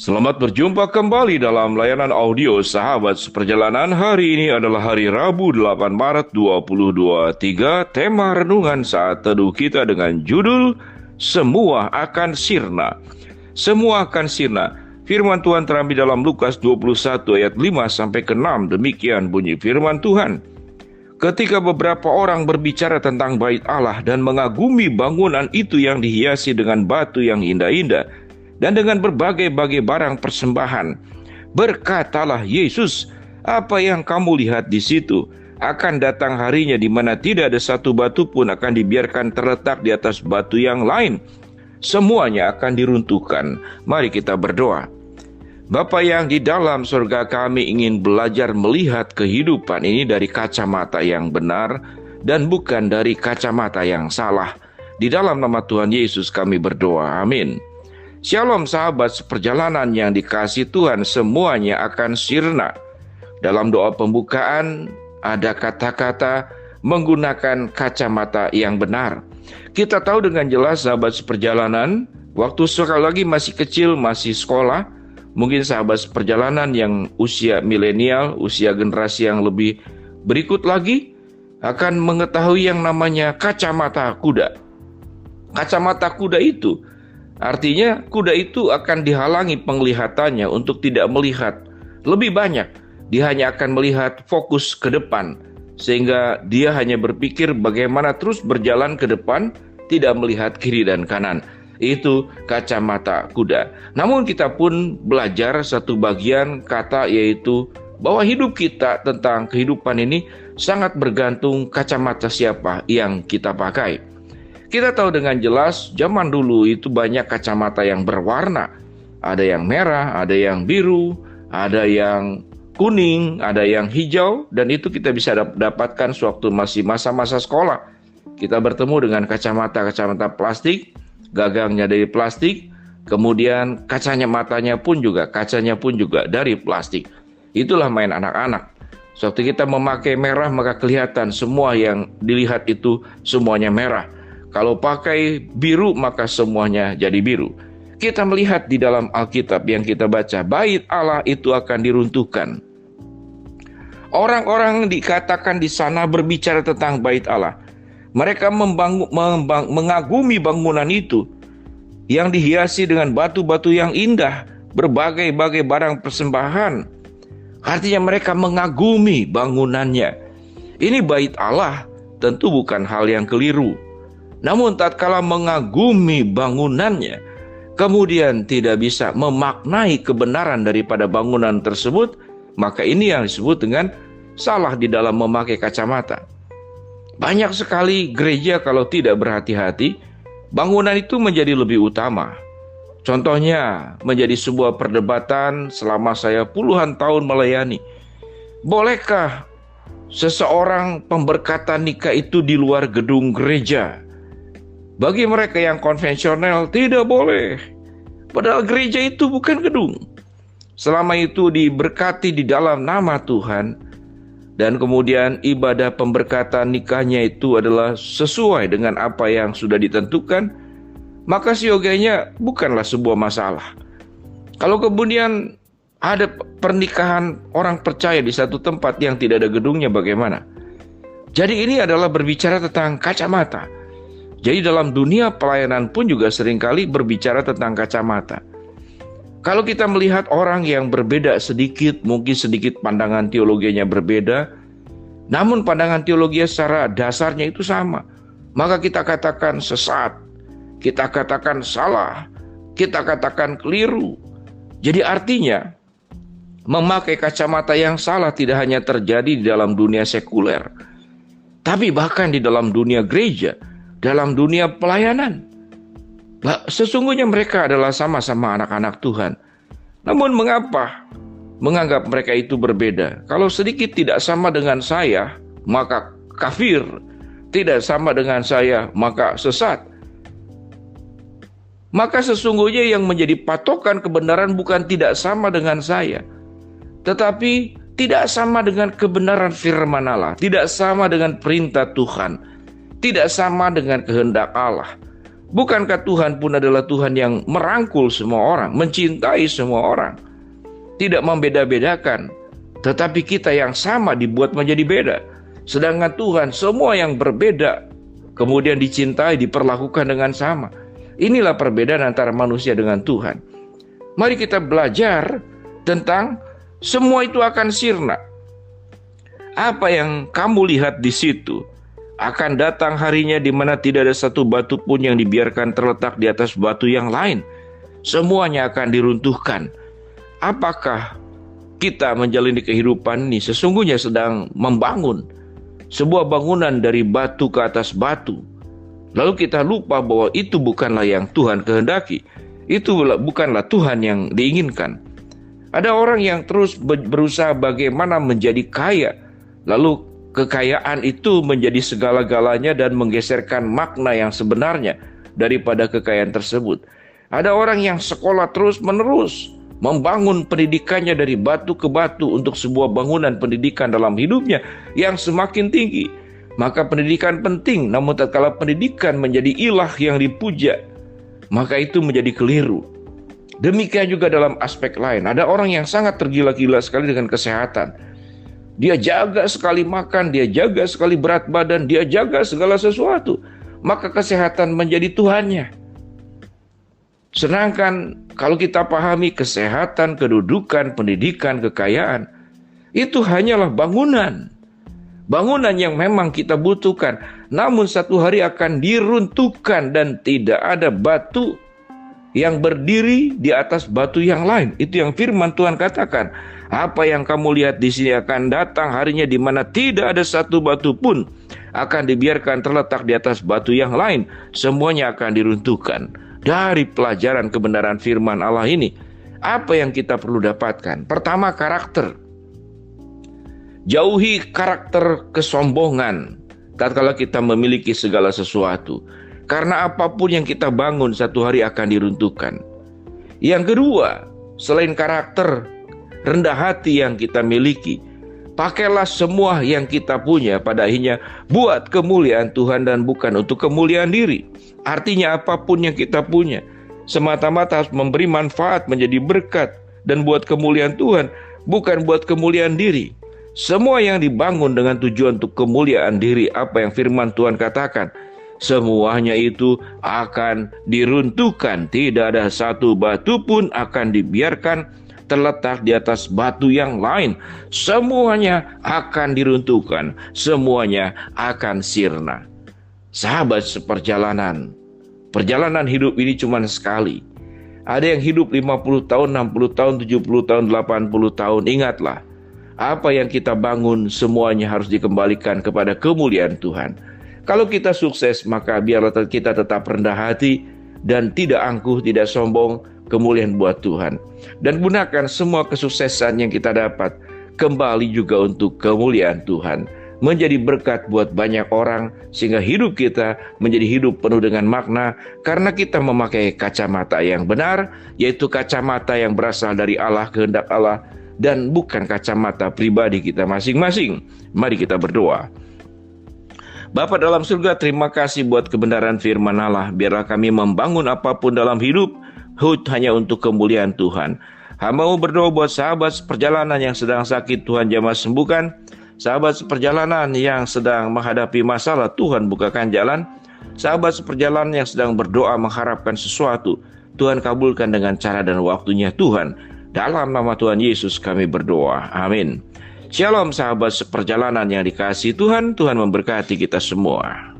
Selamat berjumpa kembali dalam layanan audio Sahabat Seperjalanan. Hari ini adalah hari Rabu 8 Maret 2023. Tema renungan saat teduh kita dengan judul Semua akan sirna. Semua akan sirna. Firman Tuhan terambil dalam Lukas 21 ayat 5-6. Demikian bunyi firman Tuhan. Ketika beberapa orang berbicara tentang bait Allah dan mengagumi bangunan itu yang dihiasi dengan batu yang indah-indah dan dengan berbagai-bagai barang persembahan, berkatalah Yesus, "Apa yang kamu lihat di situ? Akan datang harinya di mana tidak ada satu batu pun akan dibiarkan terletak di atas batu yang lain. Semuanya akan diruntuhkan." Mari kita berdoa. Bapa yang di dalam surga, kami ingin belajar melihat kehidupan ini dari kacamata yang benar dan bukan dari kacamata yang salah. Di dalam nama Tuhan Yesus kami berdoa. Amin. Shalom sahabat seperjalanan yang dikasihi Tuhan, semuanya akan sirna. Dalam doa pembukaan ada kata-kata menggunakan kacamata yang benar. Kita tahu dengan jelas sahabat seperjalanan, waktu sekali lagi masih kecil, masih sekolah, mungkin sahabat seperjalanan yang usia milenial, usia generasi yang lebih berikut lagi, akan mengetahui yang namanya kacamata kuda. Kacamata kuda itu artinya kuda itu akan dihalangi penglihatannya untuk tidak melihat lebih banyak. Dia hanya akan melihat fokus ke depan, sehingga dia hanya berpikir bagaimana terus berjalan ke depan, tidak melihat kiri dan kanan. Itu kacamata kuda. Namun kita pun belajar satu bagian kata, yaitu bahwa hidup kita tentang kehidupan ini sangat bergantung kacamata siapa yang kita pakai. Kita tahu dengan jelas zaman dulu itu banyak kacamata yang berwarna. Ada yang merah, ada yang biru, ada yang kuning, ada yang hijau. Dan itu kita bisa dapatkan sewaktu masih masa-masa sekolah. Kita bertemu dengan kacamata plastik, gagangnya dari plastik. Kemudian kacanya kacanya pun juga dari plastik. Itulah main anak-anak. Sewaktu kita memakai merah maka kelihatan semua yang dilihat itu semuanya merah. Kalau pakai biru maka semuanya jadi biru. Kita melihat di dalam Alkitab yang kita baca, bait Allah itu akan diruntuhkan. Orang-orang dikatakan di sana berbicara tentang bait Allah. Mereka mengagumi bangunan itu yang dihiasi dengan batu-batu yang indah, berbagai-bagai barang persembahan. Artinya mereka mengagumi bangunannya. Ini bait Allah, tentu bukan hal yang keliru. Namun tatkala mengagumi bangunannya, kemudian tidak bisa memaknai kebenaran daripada bangunan tersebut, maka ini yang disebut dengan salah di dalam memakai kacamata. Banyak sekali gereja kalau tidak berhati-hati, bangunan itu menjadi lebih utama. Contohnya menjadi sebuah perdebatan selama saya puluhan tahun melayani. Bolehkah seseorang pemberkatan nikah itu di luar gedung gereja? Bagi mereka yang konvensional tidak boleh. Padahal gereja itu bukan gedung. Selama itu diberkati di dalam nama Tuhan, dan kemudian ibadah pemberkatan nikahnya itu adalah sesuai dengan apa yang sudah ditentukan, maka siogianya bukanlah sebuah masalah. Kalau kemudian ada pernikahan orang percaya di satu tempat yang tidak ada gedungnya, bagaimana? Jadi ini adalah berbicara tentang kacamata. Jadi dalam dunia pelayanan pun juga seringkali berbicara tentang kacamata. Kalau kita melihat orang yang berbeda sedikit, mungkin sedikit pandangan teologinya berbeda, namun pandangan teologi secara dasarnya itu sama, maka kita katakan sesat, kita katakan salah, kita katakan keliru. Jadi artinya memakai kacamata yang salah tidak hanya terjadi di dalam dunia sekuler, tapi bahkan di dalam dunia gereja, dalam dunia pelayanan. Sesungguhnya mereka adalah sama-sama anak-anak Tuhan. Namun mengapa menganggap mereka itu berbeda? Kalau sedikit tidak sama dengan saya, maka kafir. Tidak sama dengan saya, maka sesat. Maka sesungguhnya yang menjadi patokan kebenaran bukan tidak sama dengan saya, tetapi tidak sama dengan kebenaran firman Allah, tidak sama dengan perintah Tuhan, tidak sama dengan kehendak Allah. Bukankah Tuhan pun adalah Tuhan yang merangkul semua orang, mencintai semua orang, tidak membeda-bedakan, tetapi kita yang sama dibuat menjadi beda. Sedangkan Tuhan semua yang berbeda kemudian dicintai, diperlakukan dengan sama. Inilah perbedaan antara manusia dengan Tuhan. Mari kita belajar tentang semua itu akan sirna. Apa yang kamu lihat di situ, akan datang harinya di mana tidak ada satu batu pun yang dibiarkan terletak di atas batu yang lain. Semuanya akan diruntuhkan. Apakah kita menjalani kehidupan ini sesungguhnya sedang membangun sebuah bangunan dari batu ke atas batu, lalu kita lupa bahwa itu bukanlah yang Tuhan kehendaki, itu bukanlah Tuhan yang diinginkan. Ada orang yang terus berusaha bagaimana menjadi kaya, lalu kekayaan itu menjadi segala-galanya dan menggeserkan makna yang sebenarnya daripada kekayaan tersebut. Ada orang yang sekolah terus-menerus, membangun pendidikannya dari batu ke batu untuk sebuah bangunan pendidikan dalam hidupnya yang semakin tinggi. Maka pendidikan penting, namun tatkala pendidikan menjadi ilah yang dipuja, maka itu menjadi keliru. Demikian juga dalam aspek lain. Ada orang yang sangat tergila-gila sekali dengan kesehatan. Dia jaga sekali makan, dia jaga sekali berat badan, dia jaga segala sesuatu. Maka kesehatan menjadi Tuhannya. Sedangkan kalau kita pahami kesehatan, kedudukan, pendidikan, kekayaan, itu hanyalah bangunan. Bangunan yang memang kita butuhkan, namun satu hari akan diruntuhkan dan tidak ada batu yang berdiri di atas batu yang lain. Itu yang firman Tuhan katakan. Apa yang kamu lihat di sini akan datang harinya di mana tidak ada satu batu pun akan dibiarkan terletak di atas batu yang lain. Semuanya akan diruntuhkan. Dari pelajaran kebenaran firman Allah ini, apa yang kita perlu dapatkan? Pertama, karakter. Jauhi karakter kesombongan tatkala kita memiliki segala sesuatu. Karena apapun yang kita bangun satu hari akan diruntuhkan. Yang kedua, selain karakter, rendah hati yang kita miliki, pakailah semua yang kita punya pada akhirnya buat kemuliaan Tuhan dan bukan untuk kemuliaan diri. Artinya apapun yang kita punya semata-mata harus memberi manfaat, menjadi berkat dan buat kemuliaan Tuhan, bukan buat kemuliaan diri. Semua yang dibangun dengan tujuan untuk kemuliaan diri, apa yang firman Tuhan katakan, semuanya itu akan diruntuhkan. Tidak ada satu batu pun akan dibiarkan terletak di atas batu yang lain. Semuanya akan diruntuhkan, semuanya akan sirna. Sahabat seperjalanan, perjalanan hidup ini cuma sekali. Ada yang hidup 50 tahun, 60 tahun, 70 tahun, 80 tahun. Ingatlah, apa yang kita bangun semuanya harus dikembalikan kepada kemuliaan Tuhan. Kalau kita sukses, maka biarlah kita tetap rendah hati dan tidak angkuh, tidak sombong, kemuliaan buat Tuhan. Dan gunakan semua kesuksesan yang kita dapat kembali juga untuk kemuliaan Tuhan. Menjadi berkat buat banyak orang, sehingga hidup kita menjadi hidup penuh dengan makna, karena kita memakai kacamata yang benar, yaitu kacamata yang berasal dari Allah, kehendak Allah, dan bukan kacamata pribadi kita masing-masing. Mari kita berdoa. Bapa dalam surga, terima kasih buat kebenaran firman Allah. Biarlah kami membangun apapun dalam hidup hanya untuk kemuliaan Tuhan. Hamba mau berdoa buat sahabat seperjalanan yang sedang sakit, Tuhan jamah sembuhkan. Sahabat seperjalanan yang sedang menghadapi masalah, Tuhan bukakan jalan. Sahabat seperjalanan yang sedang berdoa mengharapkan sesuatu, Tuhan kabulkan dengan cara dan waktunya Tuhan. Dalam nama Tuhan Yesus kami berdoa. Amin. Shalom sahabat seperjalanan yang dikasihi Tuhan. Tuhan memberkati kita semua.